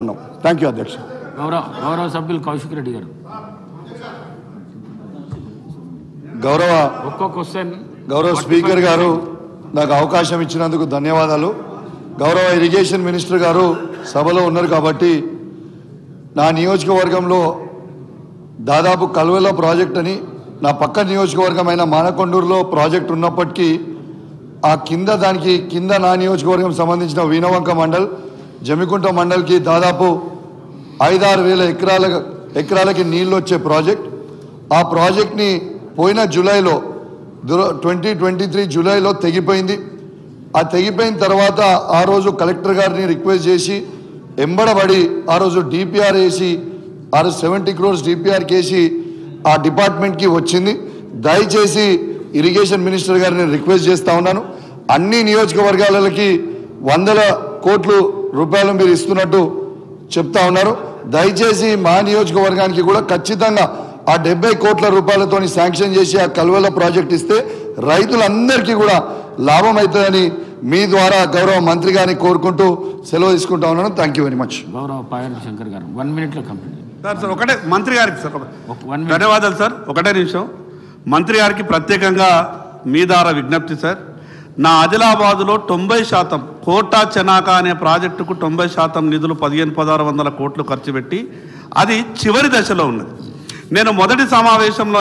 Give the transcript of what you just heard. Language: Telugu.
కోరుకుంటున్నాం. థ్యాంక్ యూ అధ్యక్ష. గౌరవ సభ్యులు కౌశిక్ రెడ్డి గారు. గౌరవ స్పీకర్ గారు నాకు అవకాశం ఇచ్చినందుకు ధన్యవాదాలు. గౌరవ ఇరిగేషన్ మినిస్టర్ గారు సభలో ఉన్నారు కాబట్టి నా నియోజకవర్గంలో దాదాపు కల్వెల ప్రాజెక్ట్ అని నా పక్క నియోజకవర్గమైన మానకొండూరులో ప్రాజెక్ట్ ఉన్నప్పటికీ ఆ దానికి కింద నా నియోజకవర్గం సంబంధించిన వీణవంక మండల్ జమికుంట మండల్కి దాదాపు 5-6 వేల ఎకరాలకి నీళ్ళు వచ్చే ప్రాజెక్ట్. ఆ ప్రాజెక్ట్ని పోయిన జూలైలో 2023 జూలైలో తెగిపోయింది. ఆ తెగిపోయిన తర్వాత ఆ రోజు కలెక్టర్ గారిని రిక్వెస్ట్ చేసి ఎంబడబడి ఆ రోజు డిపిఆర్ వేసి 70 crores డిపిఆర్ కేసి ఆ డిపార్ట్మెంట్కి వచ్చింది. దయచేసి ఇరిగేషన్ మినిస్టర్ గారిని రిక్వెస్ట్ చేస్తూ ఉన్నాను, అన్ని నియోజకవర్గాలకి 100 కోట్ల రూపాయలు మీరు ఇస్తున్నట్టు చెప్తా ఉన్నారు. దయచేసి మా నియోజకవర్గానికి కూడా ఖచ్చితంగా ఆ 70 కోట్ల రూపాయలతో శాంక్షన్ చేసి ఆ కల్వెల ప్రాజెక్ట్ ఇస్తే రైతులందరికీ కూడా లాభం అవుతుందని మీ ద్వారా గౌరవ మంత్రి గారిని కోరుకుంటూ సెలవు తీసుకుంటా ఉన్నాను. Thank you very much. గౌరవ పాయల్ శంకర్ గారు 1 minute కంప్లీట్. సార్ ఒకటే మంత్రి గారికి సార్ ధన్యవాదాలు సార్. ఒకటే నిమిషం మంత్రి గారికి ప్రత్యేకంగా మీ ద్వారా విజ్ఞప్తి సార్. నా ఆదిలాబాదులో 90% కోటా చెనాక అనే ప్రాజెక్టుకు 90% నిధులు 15,600 కోట్లు ఖర్చు పెట్టి అది చివరి దశలో ఉన్నది. నేను మొదటి సమావేశంలో